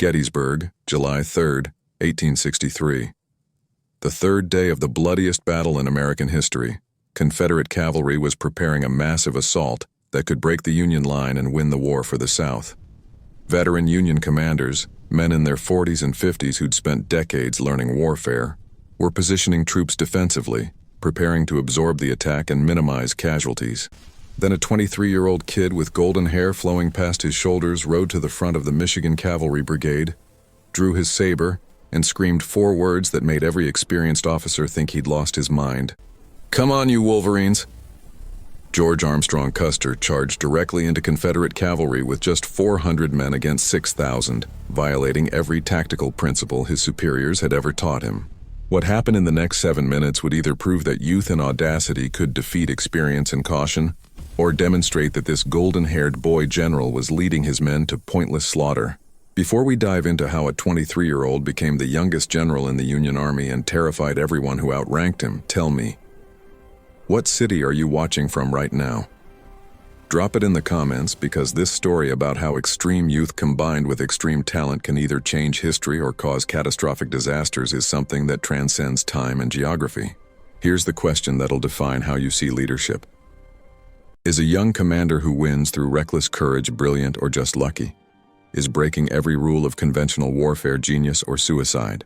Gettysburg, July 3, 1863. The third day of the bloodiest battle in American history, Confederate cavalry was preparing a massive assault that could break the Union line and win the war for the South. Veteran Union commanders, men in their 40s and 50s who'd spent decades learning warfare, were positioning troops defensively, preparing to absorb the attack and minimize casualties. Then a 23-year-old kid with golden hair flowing past his shoulders rode to the front of the Michigan Cavalry Brigade, drew his saber, and screamed 4 words that made every experienced officer think he'd lost his mind. "Come on, you Wolverines!" George Armstrong Custer charged directly into Confederate cavalry with just 400 men against 6,000, violating every tactical principle his superiors had ever taught him. What happened in the next 7 minutes would either prove that youth and audacity could defeat experience and caution, or demonstrate that this golden-haired boy general was leading his men to pointless slaughter. Before we dive into how a 23-year-old became the youngest general in the Union Army and terrified everyone who outranked him, tell me, what city are you watching from right now? Drop it in the comments, because this story about how extreme youth combined with extreme talent can either change history or cause catastrophic disasters is something that transcends time and geography. Here's the question that'll define how you see leadership. Is a young commander who wins through reckless courage brilliant or just lucky? Is breaking every rule of conventional warfare genius or suicide?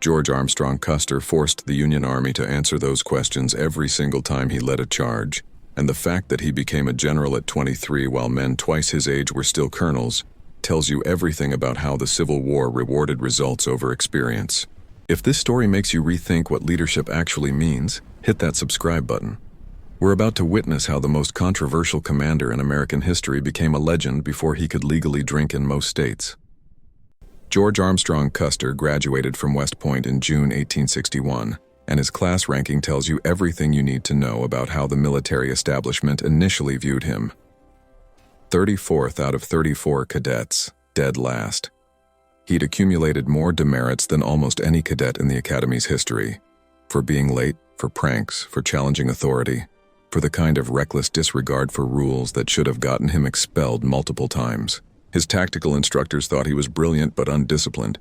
George Armstrong Custer forced the Union Army to answer those questions every single time he led a charge, and the fact that he became a general at 23 while men twice his age were still colonels tells you everything about how the Civil War rewarded results over experience. If this story makes you rethink what leadership actually means, hit that subscribe button. We're about to witness how the most controversial commander in American history became a legend before he could legally drink in most states. George Armstrong Custer graduated from West Point in June 1861, and his class ranking tells you everything you need to know about how the military establishment initially viewed him. 34th out of 34 cadets, dead last. He'd accumulated more demerits than almost any cadet in the Academy's history, for being late, for pranks, for challenging authority, for the kind of reckless disregard for rules that should have gotten him expelled multiple times. His tactical instructors thought he was brilliant but undisciplined,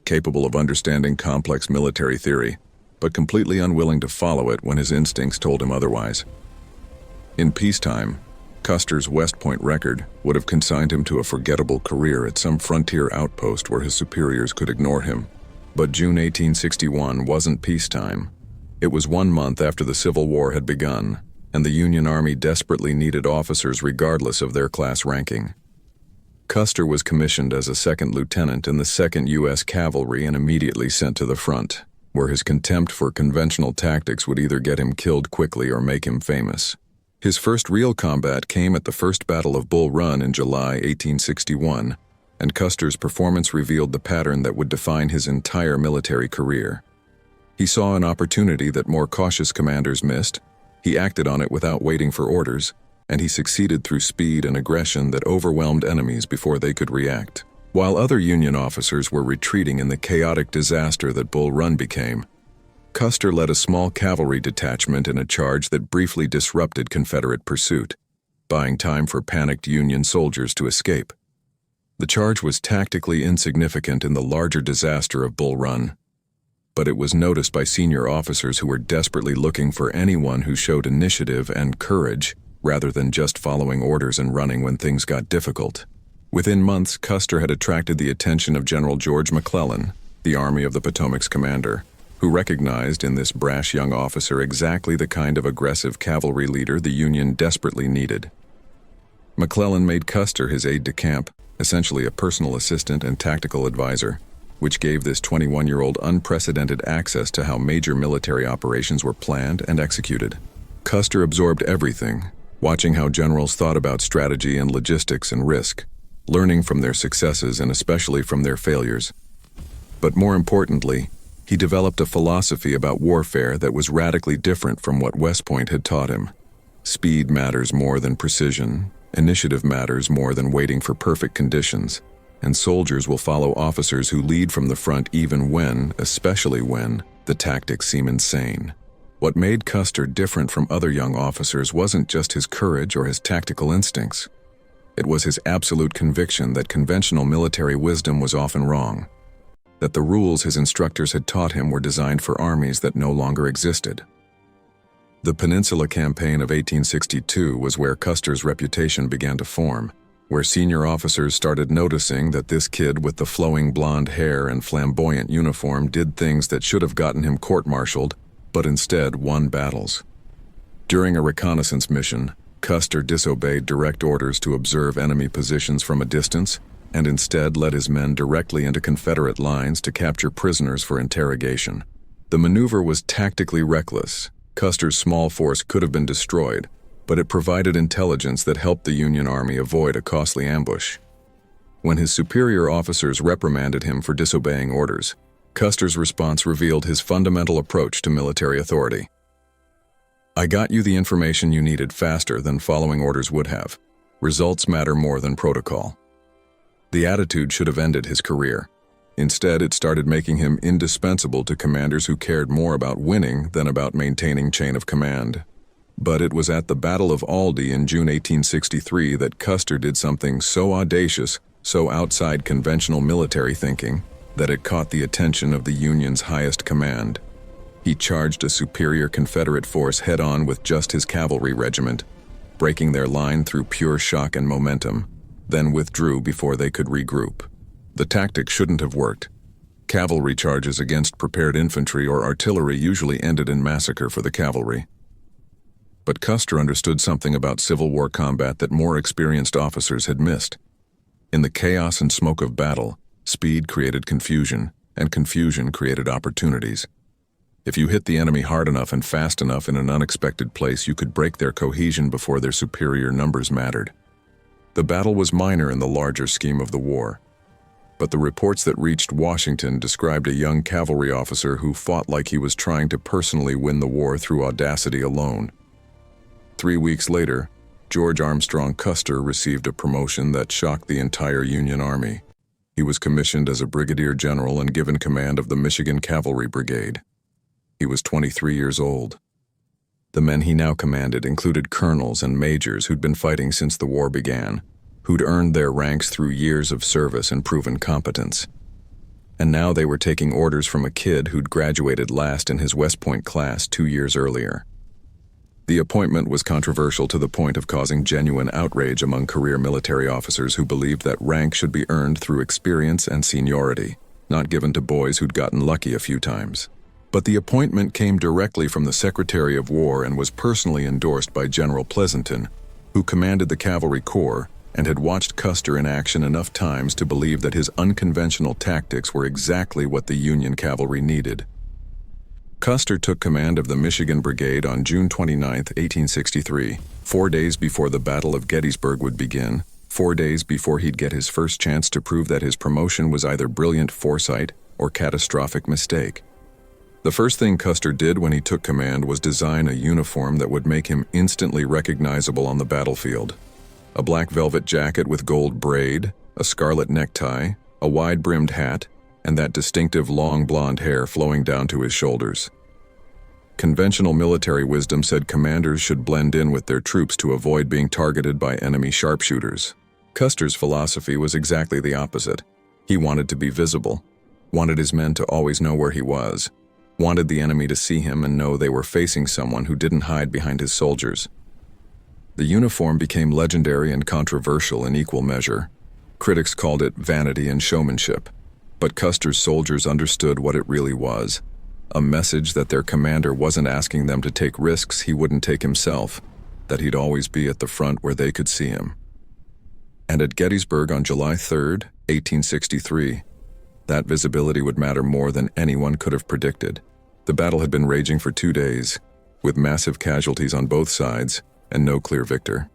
capable of understanding complex military theory, but completely unwilling to follow it when his instincts told him otherwise. In peacetime, Custer's West Point record would have consigned him to a forgettable career at some frontier outpost where his superiors could ignore him. But June 1861 wasn't peacetime. It was 1 month after the Civil War had begun, and the Union Army desperately needed officers regardless of their class ranking. Custer was commissioned as a second lieutenant in the 2nd U.S. Cavalry and immediately sent to the front, where his contempt for conventional tactics would either get him killed quickly or make him famous. His first real combat came at the First Battle of Bull Run in July 1861, and Custer's performance revealed the pattern that would define his entire military career. He saw an opportunity that more cautious commanders missed, he acted on it without waiting for orders, and he succeeded through speed and aggression that overwhelmed enemies before they could react. While other Union officers were retreating in the chaotic disaster that Bull Run became, Custer led a small cavalry detachment in a charge that briefly disrupted Confederate pursuit, buying time for panicked Union soldiers to escape. The charge was tactically insignificant in the larger disaster of Bull Run, but it was noticed by senior officers who were desperately looking for anyone who showed initiative and courage rather than just following orders and running when things got difficult. Within months, Custer had attracted the attention of General George McClellan, the Army of the Potomac's commander, who recognized in this brash young officer exactly the kind of aggressive cavalry leader the Union desperately needed. McClellan made Custer his aide-de-camp, essentially a personal assistant and tactical advisor, which gave this 21-year-old unprecedented access to how major military operations were planned and executed. Custer absorbed everything, watching how generals thought about strategy and logistics and risk, learning from their successes and especially from their failures. But more importantly, he developed a philosophy about warfare that was radically different from what West Point had taught him. Speed matters more than precision, initiative matters more than waiting for perfect conditions, and soldiers will follow officers who lead from the front even when, especially when, the tactics seem insane. What made Custer different from other young officers wasn't just his courage or his tactical instincts. It was his absolute conviction that conventional military wisdom was often wrong, that the rules his instructors had taught him were designed for armies that no longer existed. The Peninsula Campaign of 1862 was where Custer's reputation began to form, where senior officers started noticing that this kid with the flowing blonde hair and flamboyant uniform did things that should have gotten him court-martialed, but instead won battles. During a reconnaissance mission, Custer disobeyed direct orders to observe enemy positions from a distance and instead led his men directly into Confederate lines to capture prisoners for interrogation. The maneuver was tactically reckless. Custer's small force could have been destroyed, but it provided intelligence that helped the Union Army avoid a costly ambush. When his superior officers reprimanded him for disobeying orders, Custer's response revealed his fundamental approach to military authority. "I got you the information you needed faster than following orders would have. Results matter more than protocol." The attitude should have ended his career. Instead, it started making him indispensable to commanders who cared more about winning than about maintaining chain of command. But it was at the Battle of Aldie in June 1863 that Custer did something so audacious, so outside conventional military thinking, that it caught the attention of the Union's highest command. He charged a superior Confederate force head-on with just his cavalry regiment, breaking their line through pure shock and momentum, then withdrew before they could regroup. The tactic shouldn't have worked. Cavalry charges against prepared infantry or artillery usually ended in massacre for the cavalry. But Custer understood something about Civil War combat that more experienced officers had missed. In the chaos and smoke of battle, speed created confusion, and confusion created opportunities. If you hit the enemy hard enough and fast enough in an unexpected place, you could break their cohesion before their superior numbers mattered. The battle was minor in the larger scheme of the war, but the reports that reached Washington described a young cavalry officer who fought like he was trying to personally win the war through audacity alone. 3 weeks later, George Armstrong Custer received a promotion that shocked the entire Union Army. He was commissioned as a brigadier general and given command of the Michigan Cavalry Brigade. He was 23 years old. The men he now commanded included colonels and majors who'd been fighting since the war began, who'd earned their ranks through years of service and proven competence. And now they were taking orders from a kid who'd graduated last in his West Point class 2 years earlier. The appointment was controversial to the point of causing genuine outrage among career military officers who believed that rank should be earned through experience and seniority, not given to boys who'd gotten lucky a few times. But the appointment came directly from the Secretary of War and was personally endorsed by General Pleasanton, who commanded the Cavalry Corps and had watched Custer in action enough times to believe that his unconventional tactics were exactly what the Union cavalry needed. Custer took command of the Michigan Brigade on June 29, 1863, 4 days before the Battle of Gettysburg would begin, 4 days before he'd get his first chance to prove that his promotion was either brilliant foresight or catastrophic mistake. The first thing Custer did when he took command was design a uniform that would make him instantly recognizable on the battlefield. A black velvet jacket with gold braid, a scarlet necktie, a wide-brimmed hat, and that distinctive long blonde hair flowing down to his shoulders. Conventional military wisdom said commanders should blend in with their troops to avoid being targeted by enemy sharpshooters. Custer's philosophy was exactly the opposite. He wanted to be visible, wanted his men to always know where he was, wanted the enemy to see him and know they were facing someone who didn't hide behind his soldiers. The uniform became legendary and controversial in equal measure. Critics called it vanity and showmanship. But Custer's soldiers understood what it really was, a message that their commander wasn't asking them to take risks he wouldn't take himself, that he'd always be at the front where they could see him. And at Gettysburg on July 3, 1863, that visibility would matter more than anyone could have predicted. The battle had been raging for 2 days, with massive casualties on both sides and no clear victor.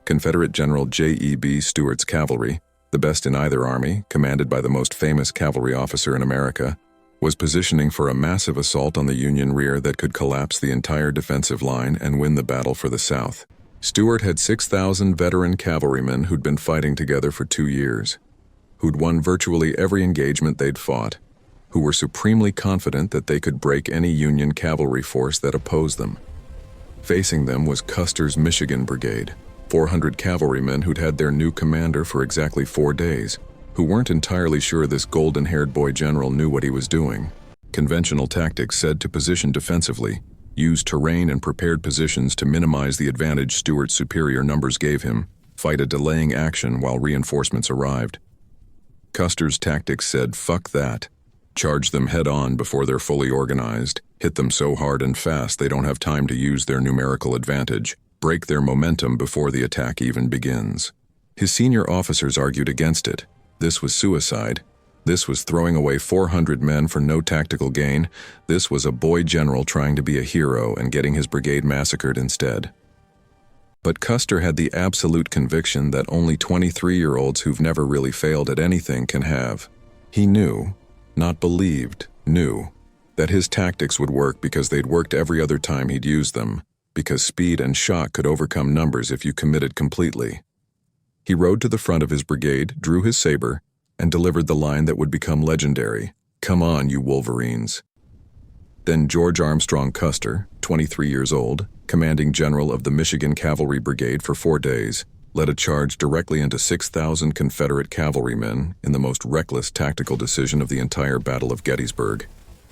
Confederate General J.E.B. Stuart's cavalry, the best in either army, commanded by the most famous cavalry officer in America, was positioning for a massive assault on the Union rear that could collapse the entire defensive line and win the battle for the South. Stuart had 6,000 veteran cavalrymen who'd been fighting together for 2 years, who'd won virtually every engagement they'd fought, who were supremely confident that they could break any Union cavalry force that opposed them. Facing them was Custer's Michigan Brigade, 400 cavalrymen who'd had their new commander for exactly 4 days, who weren't entirely sure this golden-haired boy general knew what he was doing. Conventional tactics said to position defensively, use terrain and prepared positions to minimize the advantage Stuart's superior numbers gave him, fight a delaying action while reinforcements arrived. Custer's tactics said, fuck that. Charge them head-on before they're fully organized, hit them so hard and fast they don't have time to use their numerical advantage, break their momentum before the attack even begins. His senior officers argued against it. This was suicide. This was throwing away 400 men for no tactical gain. This was a boy general trying to be a hero and getting his brigade massacred instead. But Custer had the absolute conviction that only 23-year-olds who've never really failed at anything can have. He knew, not believed, knew, that his tactics would work because they'd worked every other time he'd used them, because speed and shock could overcome numbers if you committed completely. He rode to the front of his brigade, drew his saber, and delivered the line that would become legendary, "Come on, you Wolverines." Then George Armstrong Custer, 23 years old, commanding general of the Michigan Cavalry Brigade for 4 days, led a charge directly into 6,000 Confederate cavalrymen in the most reckless tactical decision of the entire Battle of Gettysburg.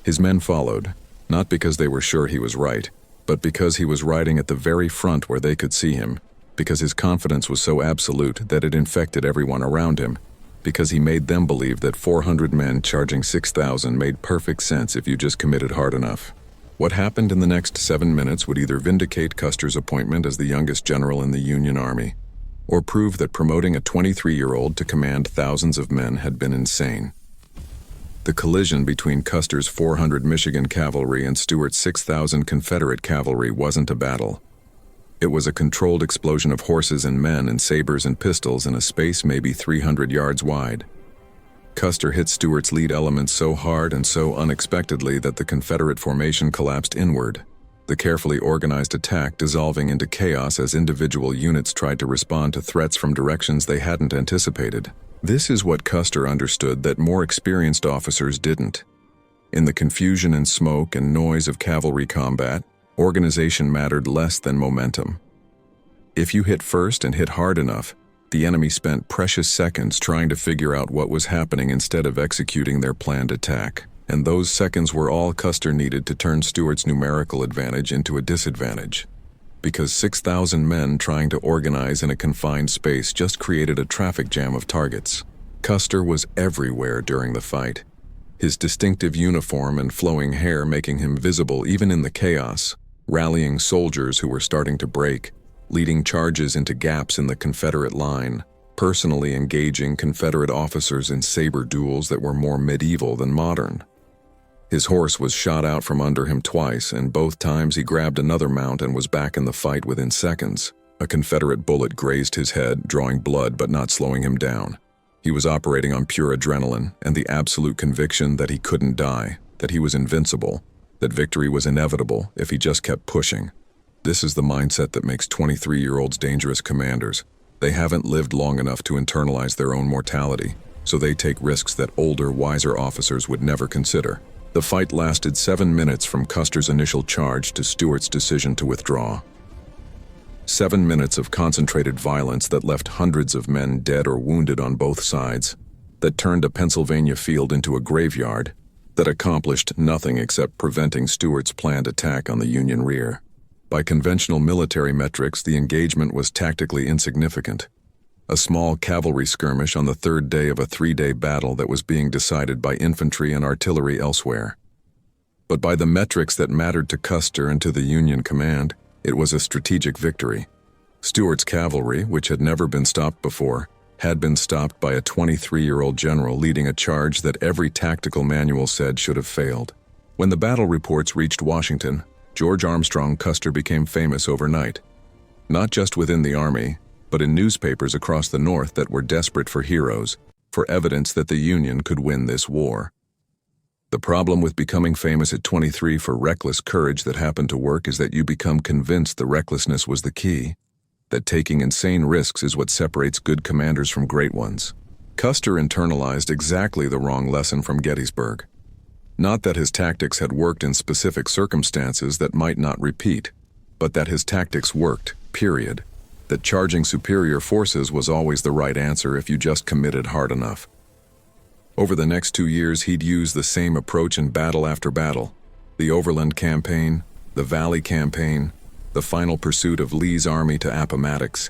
His men followed, not because they were sure he was right, but because he was riding at the very front where they could see him, because his confidence was so absolute that it infected everyone around him, because he made them believe that 400 men charging 6,000 made perfect sense if you just committed hard enough. What happened in the next 7 minutes would either vindicate Custer's appointment as the youngest general in the Union Army, or prove that promoting a 23-year-old to command thousands of men had been insane. The collision between Custer's 400 Michigan cavalry and Stuart's 6,000 Confederate cavalry wasn't a battle. It was a controlled explosion of horses and men and sabers and pistols in a space maybe 300 yards wide. Custer hit Stuart's lead elements so hard and so unexpectedly that the Confederate formation collapsed inward, the carefully organized attack dissolving into chaos as individual units tried to respond to threats from directions they hadn't anticipated. This is what Custer understood that more experienced officers didn't. In the confusion and smoke and noise of cavalry combat, organization mattered less than momentum. If you hit first and hit hard enough, the enemy spent precious seconds trying to figure out what was happening instead of executing their planned attack, and those seconds were all Custer needed to turn Stuart's numerical advantage into a disadvantage. Because 6,000 men trying to organize in a confined space just created a traffic jam of targets. Custer was everywhere during the fight, his distinctive uniform and flowing hair making him visible even in the chaos, rallying soldiers who were starting to break, leading charges into gaps in the Confederate line, personally engaging Confederate officers in saber duels that were more medieval than modern. His horse was shot out from under him twice, and both times he grabbed another mount and was back in the fight within seconds. A Confederate bullet grazed his head, drawing blood but not slowing him down. He was operating on pure adrenaline and the absolute conviction that he couldn't die, that he was invincible, that victory was inevitable if he just kept pushing. This is the mindset that makes 23-year-olds dangerous commanders. They haven't lived long enough to internalize their own mortality, so they take risks that older, wiser officers would never consider. The fight lasted 7 minutes from Custer's initial charge to Stuart's decision to withdraw. 7 minutes of concentrated violence that left hundreds of men dead or wounded on both sides, that turned a Pennsylvania field into a graveyard, that accomplished nothing except preventing Stuart's planned attack on the Union rear. By conventional military metrics, the engagement was tactically insignificant. A small cavalry skirmish on the 3rd day of a 3-day battle that was being decided by infantry and artillery elsewhere. But by the metrics that mattered to Custer and to the Union command, it was a strategic victory. Stuart's cavalry, which had never been stopped before, had been stopped by a 23-year-old general leading a charge that every tactical manual said should have failed. When the battle reports reached Washington, George Armstrong Custer became famous overnight. Not just within the Army, but in newspapers across the North that were desperate for heroes, for evidence that the Union could win this war. The problem with becoming famous at 23 for reckless courage that happened to work is that you become convinced the recklessness was the key, that taking insane risks is what separates good commanders from great ones. Custer internalized exactly the wrong lesson from Gettysburg. Not that his tactics had worked in specific circumstances that might not repeat, but that his tactics worked, period. that charging superior forces was always the right answer if you just committed hard enough. Over the next 2 years, he'd use the same approach in battle after battle. The Overland Campaign, the Valley Campaign, the final pursuit of Lee's army to Appomattox.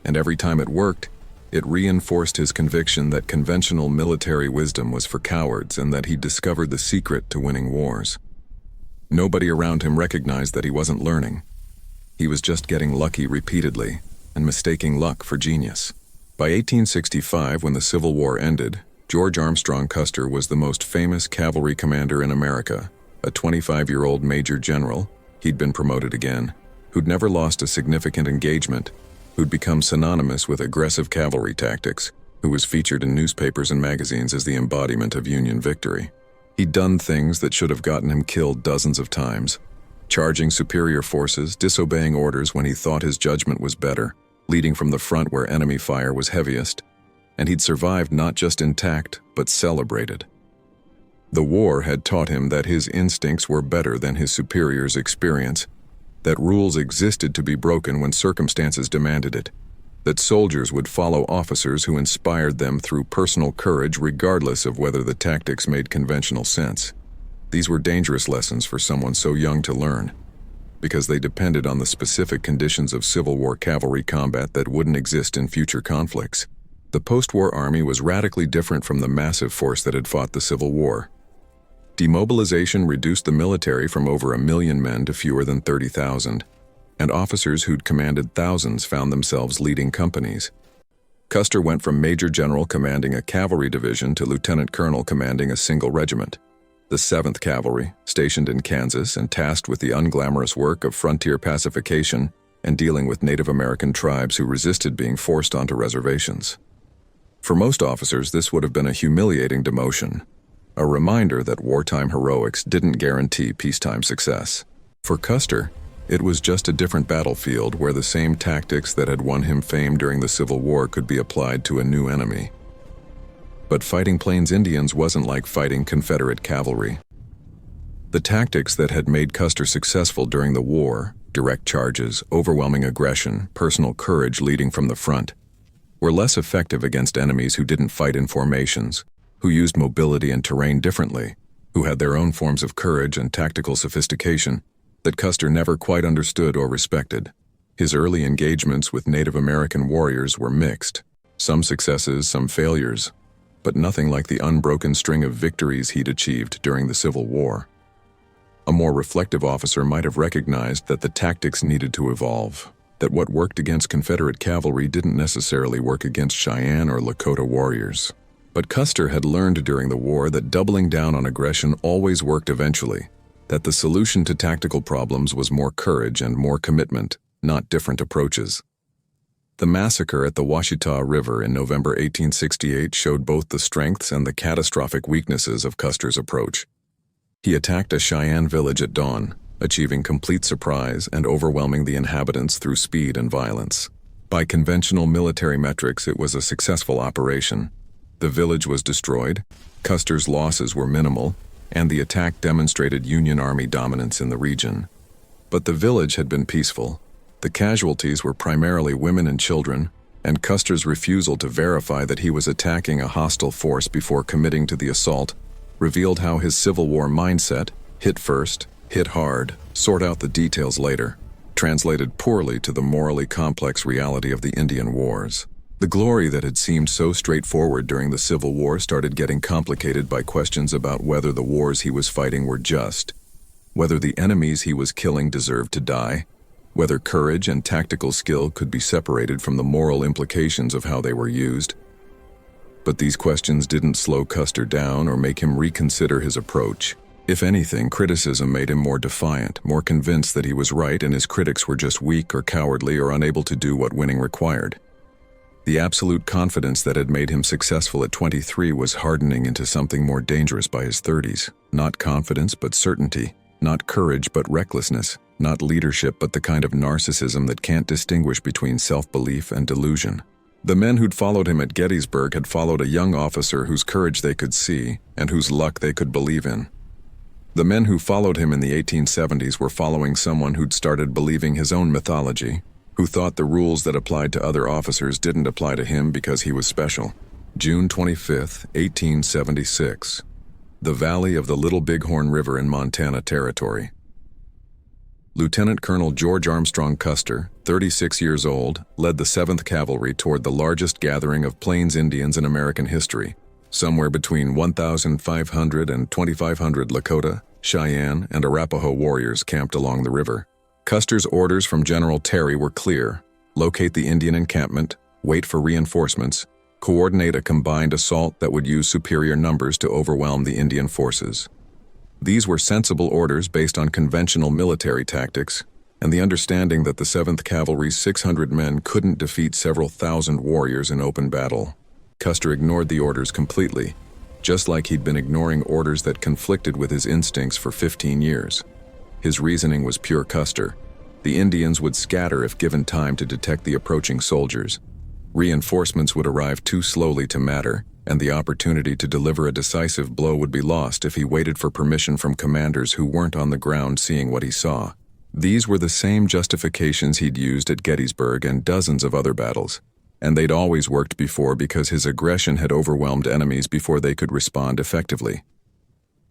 And every time it worked, it reinforced his conviction that conventional military wisdom was for cowards and that he'd discovered the secret to winning wars. Nobody around him recognized that he wasn't learning. He was just getting lucky repeatedly and mistaking luck for genius. By 1865, when the Civil War ended, George Armstrong Custer was the most famous cavalry commander in America, a 25-year-old major general, he'd been promoted again, who'd never lost a significant engagement, who'd become synonymous with aggressive cavalry tactics, who was featured in newspapers and magazines as the embodiment of Union victory. He'd done things that should have gotten him killed dozens of times, charging superior forces, disobeying orders when he thought his judgment was better, leading from the front where enemy fire was heaviest, and he'd survived not just intact, but celebrated. The war had taught him that his instincts were better than his superiors' experience, that rules existed to be broken when circumstances demanded it, that soldiers would follow officers who inspired them through personal courage regardless of whether the tactics made conventional sense. These were dangerous lessons for someone so young to learn, because they depended on the specific conditions of Civil War cavalry combat that wouldn't exist in future conflicts. The post-war army was radically different from the massive force that had fought the Civil War. Demobilization reduced the military from over 1 million men to fewer than 30,000, and officers who'd commanded thousands found themselves leading companies. Custer went from major general commanding a cavalry division to lieutenant colonel commanding a single regiment. The 7th Cavalry, stationed in Kansas and tasked with the unglamorous work of frontier pacification and dealing with Native American tribes who resisted being forced onto reservations. For most officers, this would have been a humiliating demotion, a reminder that wartime heroics didn't guarantee peacetime success. For Custer, it was just a different battlefield where the same tactics that had won him fame during the Civil War could be applied to a new enemy. But fighting Plains Indians wasn't like fighting Confederate cavalry. The tactics that had made Custer successful during the war, direct charges, overwhelming aggression, personal courage leading from the front, were less effective against enemies who didn't fight in formations, who used mobility and terrain differently, who had their own forms of courage and tactical sophistication that Custer never quite understood or respected. His early engagements with Native American warriors were mixed, some successes, some failures, but nothing like the unbroken string of victories he'd achieved during the Civil War. A more reflective officer might have recognized that the tactics needed to evolve, that what worked against Confederate cavalry didn't necessarily work against Cheyenne or Lakota warriors. But Custer had learned during the war that doubling down on aggression always worked eventually, that the solution to tactical problems was more courage and more commitment, not different approaches. The massacre at the Washita River in November 1868 showed both the strengths and the catastrophic weaknesses of Custer's approach. He attacked a Cheyenne village at dawn, achieving complete surprise and overwhelming the inhabitants through speed and violence. By conventional military metrics, it was a successful operation. The village was destroyed, Custer's losses were minimal, and the attack demonstrated Union Army dominance in the region. But the village had been peaceful. The casualties were primarily women and children, and Custer's refusal to verify that he was attacking a hostile force before committing to the assault revealed how his Civil War mindset, hit first, hit hard, sort out the details later, translated poorly to the morally complex reality of the Indian Wars. The glory that had seemed so straightforward during the Civil War started getting complicated by questions about whether the wars he was fighting were just, whether the enemies he was killing deserved to die, whether courage and tactical skill could be separated from the moral implications of how they were used. But these questions didn't slow Custer down or make him reconsider his approach. If anything, criticism made him more defiant, more convinced that he was right and his critics were just weak or cowardly or unable to do what winning required. The absolute confidence that had made him successful at 23 was hardening into something more dangerous by his 30s. Not confidence, but certainty. Not courage, but recklessness. Not leadership, but the kind of narcissism that can't distinguish between self-belief and delusion. The men who'd followed him at Gettysburg had followed a young officer whose courage they could see and whose luck they could believe in. The men who followed him in the 1870s were following someone who'd started believing his own mythology, who thought the rules that applied to other officers didn't apply to him because he was special. June 25, 1876. The Valley of the Little Bighorn River in Montana Territory. Lieutenant Colonel George Armstrong Custer, 36 years old, led the 7th Cavalry toward the largest gathering of Plains Indians in American history, somewhere between 1,500 and 2,500 Lakota, Cheyenne, and Arapaho warriors camped along the river. Custer's orders from General Terry were clear: locate the Indian encampment, wait for reinforcements, coordinate a combined assault that would use superior numbers to overwhelm the Indian forces. These were sensible orders based on conventional military tactics, and the understanding that the 7th Cavalry's 600 men couldn't defeat several thousand warriors in open battle. Custer ignored the orders completely, just like he'd been ignoring orders that conflicted with his instincts for 15 years. His reasoning was pure Custer. The Indians would scatter if given time to detect the approaching soldiers. Reinforcements would arrive too slowly to matter, and the opportunity to deliver a decisive blow would be lost if he waited for permission from commanders who weren't on the ground seeing what he saw. These were the same justifications he'd used at Gettysburg and dozens of other battles, and they'd always worked before because his aggression had overwhelmed enemies before they could respond effectively.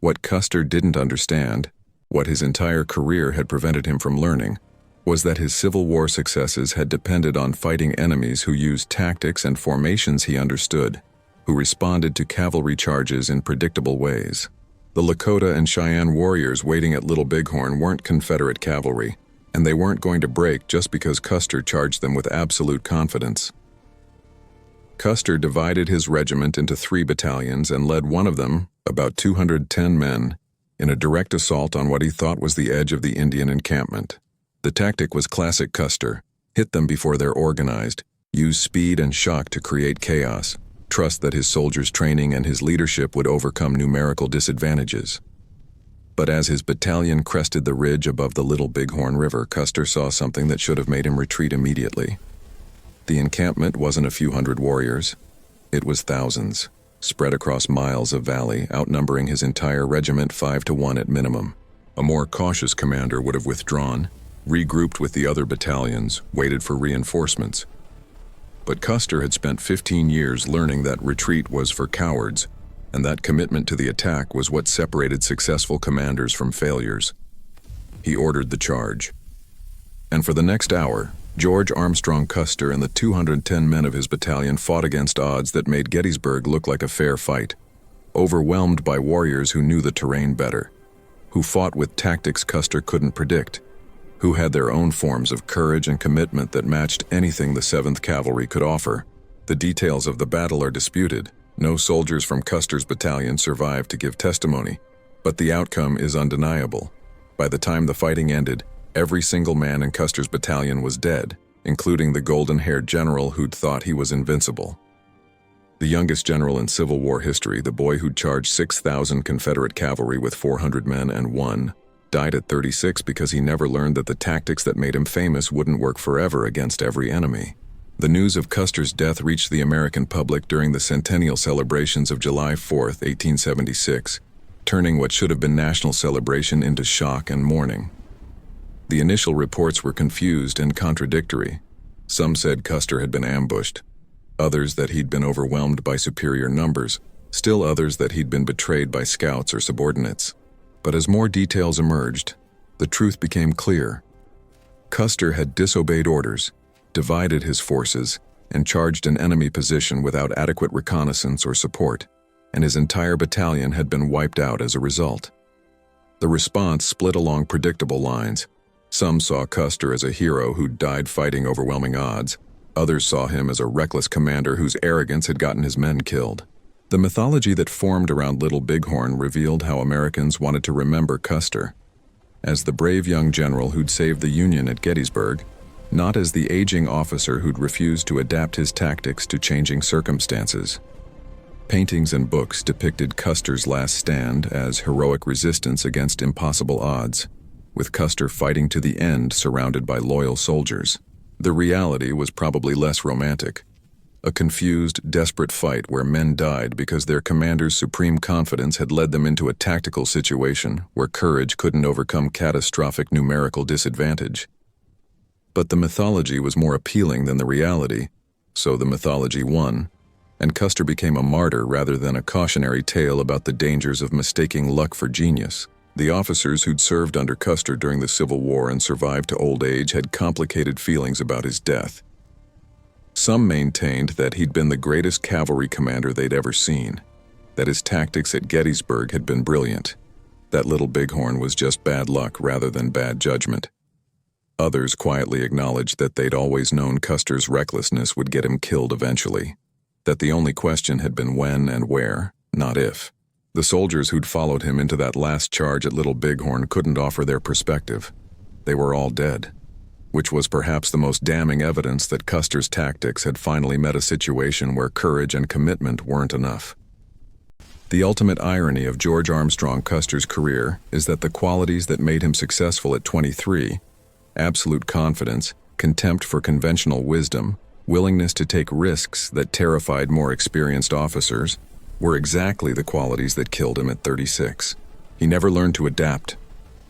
What Custer didn't understand, what his entire career had prevented him from learning, was that his Civil War successes had depended on fighting enemies who used tactics and formations he understood, who responded to cavalry charges in predictable ways. The Lakota and Cheyenne warriors waiting at Little Bighorn weren't Confederate cavalry, and they weren't going to break just because Custer charged them with absolute confidence. Custer divided his regiment into 3 battalions and led one of them, about 210 men, in a direct assault on what he thought was the edge of the Indian encampment. The tactic was classic Custer: hit them before they're organized, use speed and shock to create chaos, trust that his soldiers' training and his leadership would overcome numerical disadvantages. But as his battalion crested the ridge above the Little Bighorn River, Custer saw something that should have made him retreat immediately. The encampment wasn't a few hundred warriors. It was thousands, spread across miles of valley, outnumbering his entire regiment 5-1 at minimum. A more cautious commander would have withdrawn, regrouped with the other battalions, waited for reinforcements. But Custer had spent 15 years learning that retreat was for cowards, and that commitment to the attack was what separated successful commanders from failures. He ordered the charge. And for the next hour, George Armstrong Custer and the 210 men of his battalion fought against odds that made Gettysburg look like a fair fight, overwhelmed by warriors who knew the terrain better, who fought with tactics Custer couldn't predict, who had their own forms of courage and commitment that matched anything the 7th Cavalry could offer. The details of the battle are disputed. No soldiers from Custer's battalion survived to give testimony, but the outcome is undeniable. By the time the fighting ended, every single man in Custer's battalion was dead, including the golden-haired general who'd thought he was invincible. The youngest general in Civil War history, the boy who'd charged 6,000 Confederate cavalry with 400 men and won, died at 36 because he never learned that the tactics that made him famous wouldn't work forever against every enemy. The news of Custer's death reached the American public during the centennial celebrations of July 4, 1876, turning what should have been national celebration into shock and mourning. The initial reports were confused and contradictory. Some said Custer had been ambushed, others that he'd been overwhelmed by superior numbers, still others that he'd been betrayed by scouts or subordinates. But as more details emerged, the truth became clear. Custer had disobeyed orders, divided his forces, and charged an enemy position without adequate reconnaissance or support, and his entire battalion had been wiped out as a result. The response split along predictable lines. Some saw Custer as a hero who'd died fighting overwhelming odds. Others saw him as a reckless commander whose arrogance had gotten his men killed. The mythology that formed around Little Bighorn revealed how Americans wanted to remember Custer as the brave young general who'd saved the Union at Gettysburg, not as the aging officer who'd refused to adapt his tactics to changing circumstances. Paintings and books depicted Custer's last stand as heroic resistance against impossible odds, with Custer fighting to the end surrounded by loyal soldiers. The reality was probably less romantic. A confused, desperate fight where men died because their commander's supreme confidence had led them into a tactical situation where courage couldn't overcome catastrophic numerical disadvantage. But the mythology was more appealing than the reality, so the mythology won, and Custer became a martyr rather than a cautionary tale about the dangers of mistaking luck for genius. The officers who'd served under Custer during the Civil War and survived to old age had complicated feelings about his death. Some maintained that he'd been the greatest cavalry commander they'd ever seen, that his tactics at Gettysburg had been brilliant, that Little Bighorn was just bad luck rather than bad judgment. Others quietly acknowledged that they'd always known Custer's recklessness would get him killed eventually, that the only question had been when and where, not if. The soldiers who'd followed him into that last charge at Little Bighorn couldn't offer their perspective. They were all dead, which was perhaps the most damning evidence that Custer's tactics had finally met a situation where courage and commitment weren't enough. The ultimate irony of George Armstrong Custer's career is that the qualities that made him successful at 23, absolute confidence, contempt for conventional wisdom, willingness to take risks that terrified more experienced officers, were exactly the qualities that killed him at 36. He never learned to adapt,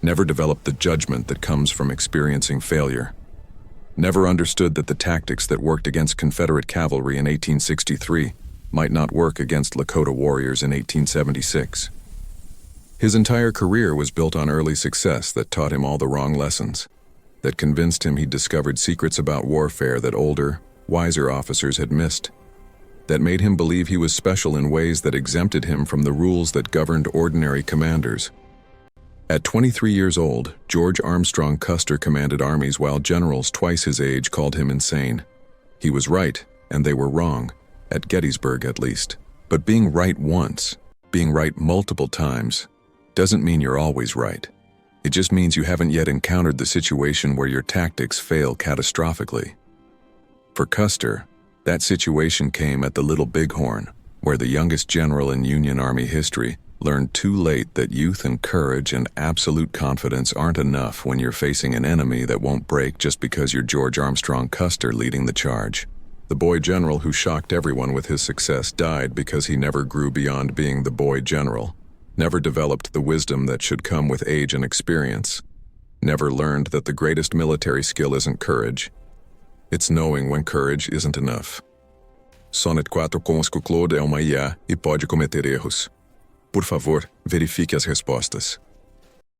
never developed the judgment that comes from experiencing failure, never understood that the tactics that worked against Confederate cavalry in 1863 might not work against Lakota warriors in 1876. His entire career was built on early success that taught him all the wrong lessons, that convinced him he'd discovered secrets about warfare that older, wiser officers had missed, that made him believe he was special in ways that exempted him from the rules that governed ordinary commanders. At 23 years old, George Armstrong Custer commanded armies while generals twice his age called him insane. He was right, and they were wrong, at Gettysburg at least. But being right once, being right multiple times, doesn't mean you're always right. It just means you haven't yet encountered the situation where your tactics fail catastrophically. For Custer, that situation came at the Little Bighorn, where the youngest general in Union Army history learned too late that youth and courage and absolute confidence aren't enough when you're facing an enemy that won't break just because you're George Armstrong Custer leading the charge. The boy general who shocked everyone with his success died because he never grew beyond being the boy general, never developed the wisdom that should come with age and experience, never learned that the greatest military skill isn't courage. It's knowing when courage isn't enough. Sonnet 4 Claude é uma IA e pode cometer erros. Por favor, verifique as respostas.